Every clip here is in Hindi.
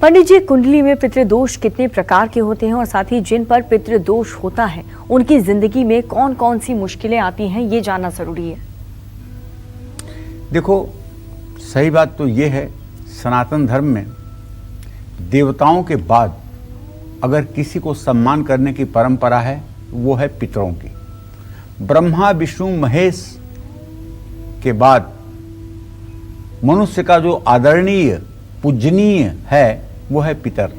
पंडित जी, कुंडली में पितृदोष कितने प्रकार के होते हैं और साथ ही जिन पर पितृदोष होता है उनकी जिंदगी में कौन कौन सी मुश्किलें आती हैं, ये जानना जरूरी है। देखो, सही बात तो ये है, सनातन धर्म में देवताओं के बाद अगर किसी को सम्मान करने की परंपरा है वो है पितरों की। ब्रह्मा विष्णु महेश के बाद मनुष्य का जो आदरणीय पूजनीय है वो है पितर।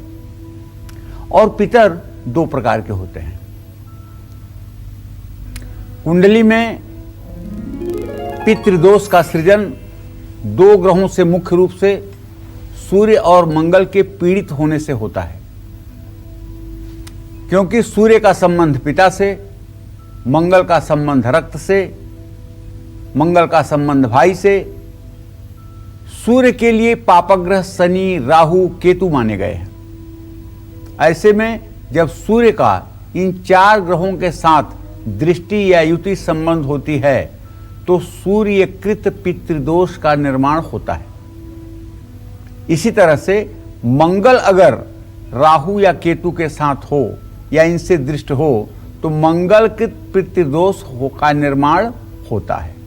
और पितर दो प्रकार के होते हैं। कुंडली में पितृदोष का सृजन दो ग्रहों से मुख्य रूप से सूर्य और मंगल के पीड़ित होने से होता है, क्योंकि सूर्य का संबंध पिता से, मंगल का संबंध रक्त से, मंगल का संबंध भाई से। सूर्य के लिए पापग्रह शनि, राहु, केतु माने गए हैं। ऐसे में जब सूर्य का इन चार ग्रहों के साथ दृष्टि या युति संबंध होती है तो सूर्यकृत पितृदोष का निर्माण होता है। इसी तरह से मंगल अगर राहु या केतु के साथ हो या इनसे दृष्ट हो तो मंगलकृत पितृदोष का निर्माण होता है।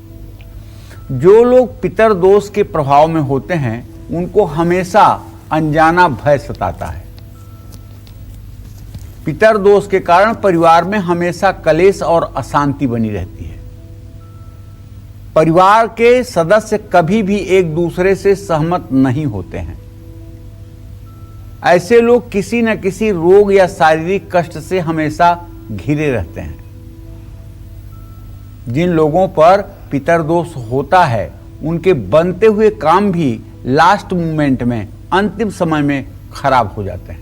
जो लोग पितर दोष के प्रभाव में होते हैं उनको हमेशा अनजाना भय सताता है। पितर दोष के कारण परिवार में हमेशा कलेश और अशांति बनी रहती है। परिवार के सदस्य कभी भी एक दूसरे से सहमत नहीं होते हैं। ऐसे लोग किसी न किसी रोग या शारीरिक कष्ट से हमेशा घिरे रहते हैं। जिन लोगों पर पितर दोष होता है उनके बनते हुए काम भी लास्ट मोमेंट में, अंतिम समय में खराब हो जाते हैं।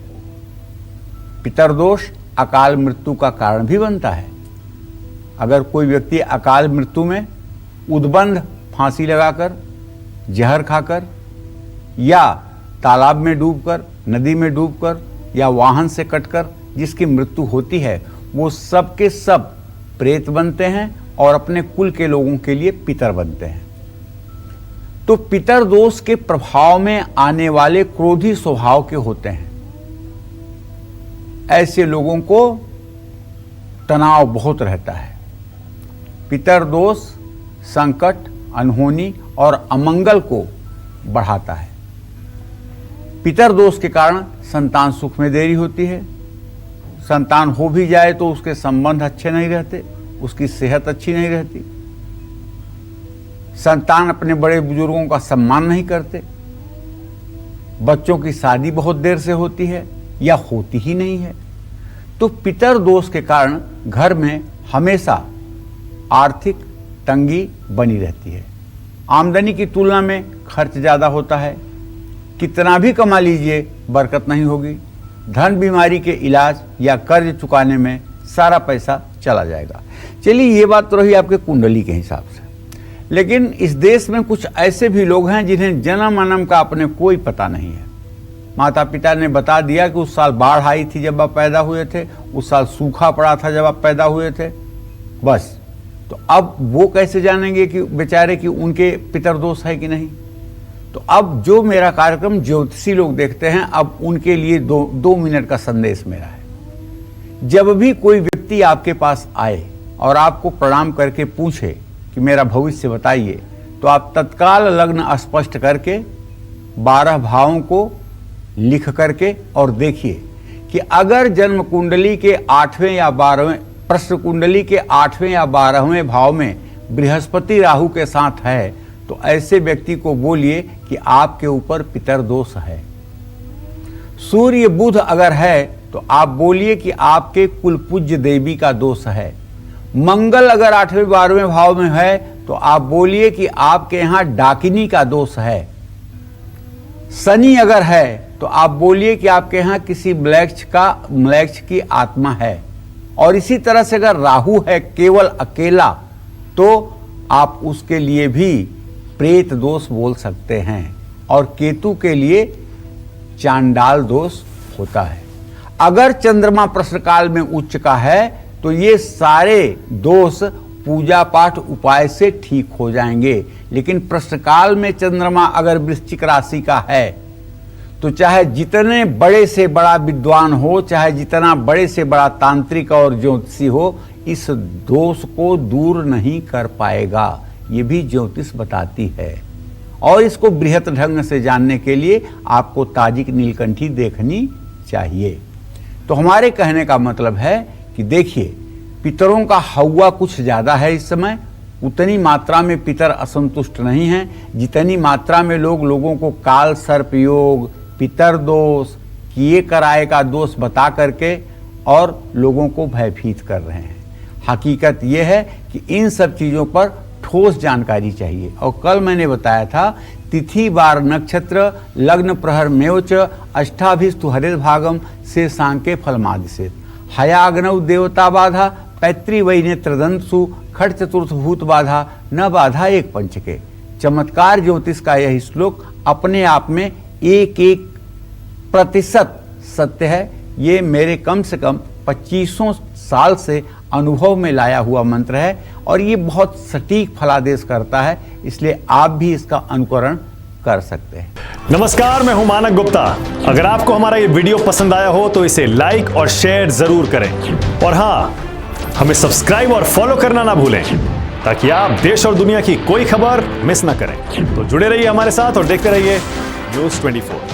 पितर दोष अकाल मृत्यु का कारण भी बनता है। अगर कोई व्यक्ति अकाल मृत्यु में उद्बंध फांसी लगाकर, जहर खाकर या तालाब में डूबकर, नदी में डूबकर या वाहन से कटकर जिसकी मृत्यु होती है वो सब के सब प्रेत बनते हैं और अपने कुल के लोगों के लिए पितर बनते हैं। तो पितर दोष के प्रभाव में आने वाले क्रोधी स्वभाव के होते हैं। ऐसे लोगों को तनाव बहुत रहता है। पितर दोष संकट, अनहोनी और अमंगल को बढ़ाता है। पितर दोष के कारण संतान सुख में देरी होती है। संतान हो भी जाए तो उसके संबंध अच्छे नहीं रहते, उसकी सेहत अच्छी नहीं रहती। संतान अपने बड़े बुजुर्गों का सम्मान नहीं करते। बच्चों की शादी बहुत देर से होती है या होती ही नहीं है। तो पितर दोष के कारण घर में हमेशा आर्थिक तंगी बनी रहती है। आमदनी की तुलना में खर्च ज़्यादा होता है। कितना भी कमा लीजिए बरकत नहीं होगी। धन बीमारी के इलाज या कर्ज चुकाने में सारा पैसा चला जाएगा। चलिए, ये बात तो रही आपके कुंडली के हिसाब से। लेकिन इस देश में कुछ ऐसे भी लोग हैं जिन्हें जन्म अनम का अपने कोई पता नहीं है। माता पिता ने बता दिया कि उस साल बाढ़ आई थी जब आप पैदा हुए थे, उस साल सूखा पड़ा था जब आप पैदा हुए थे, बस। तो अब वो कैसे जानेंगे कि बेचारे कि उनके पितर दोष है कि नहीं। तो अब जो मेरा कार्यक्रम ज्योतिषी लोग देखते हैं, अब उनके लिए दो मिनट का संदेश मेरा है। जब भी कोई व्यक्ति आपके पास आए और आपको प्रणाम करके पूछे कि मेरा भविष्य बताइए, तो आप तत्काल लग्न स्पष्ट करके 12 भावों को लिख करके और देखिए कि अगर जन्म कुंडली के 8वें या 12वें, प्रश्न कुंडली के 8वें या 12वें भाव में बृहस्पति राहु के साथ है तो ऐसे व्यक्ति को बोलिए कि आपके ऊपर पितर दोष है। सूर्य बुध अगर है तो आप बोलिए कि आपके कुल पूज्य देवी का दोष है। मंगल अगर 8वें 12वें भाव में है तो आप बोलिए कि आपके यहाँ डाकिनी का दोष है। शनि अगर है तो आप बोलिए कि आपके यहाँ किसी म्लेच्छ की आत्मा है। और इसी तरह से अगर राहु है केवल अकेला तो आप उसके लिए भी प्रेत दोष बोल सकते हैं। और केतु के लिए चांडाल दोष होता है। अगर चंद्रमा प्रश्नकाल में उच्च का है तो ये सारे दोष पूजा पाठ उपाय से ठीक हो जाएंगे। लेकिन प्रश्नकाल में चंद्रमा अगर वृश्चिक राशि का है तो चाहे जितने बड़े से बड़ा विद्वान हो, चाहे जितना बड़े से बड़ा तांत्रिक और ज्योतिषी हो, इस दोष को दूर नहीं कर पाएगा। ये भी ज्योतिष बताती है। और इसको बृहत ढंग से जानने के लिए आपको ताजिक नीलकंठी देखनी चाहिए। तो हमारे कहने का मतलब है कि देखिए, पितरों का हौवा कुछ ज़्यादा है इस समय। उतनी मात्रा में पितर असंतुष्ट नहीं हैं जितनी मात्रा में लोगों को काल सर्प योग, पितर दोष, किए कराए का दोष बता करके और लोगों को भयभीत कर रहे हैं। हकीकत यह है कि इन सब चीज़ों पर ठोस जानकारी चाहिए। और कल मैंने बताया था, तिथि वार नक्षत्र लग्न प्रहर मेवच अष्टाभिस्तु हरित भागम से सांके फलमादिशेत हयाग्नौ देवता बाधा पैतृ वै नेत्रदंसु खट चतुर्थ भूत बाधा न बाधा एक पंचके। चमत्कार ज्योतिष का यह श्लोक अपने आप में 1% सत्य है। ये मेरे कम से कम 2500 साल से अनुभव में लाया हुआ मंत्र है और ये बहुत सटीक फलादेश करता है, इसलिए आप भी इसका अनुकरण कर सकते हैं। नमस्कार, मैं हूं मानक गुप्ता। अगर आपको हमारा ये वीडियो पसंद आया हो तो इसे लाइक और शेयर जरूर करें और हाँ, हमें सब्सक्राइब और फॉलो करना ना भूलें ताकि आप देश और दुनिया की कोई खबर मिस ना करें। तो जुड़े रहिए हमारे साथ और देखते रहिए News 24।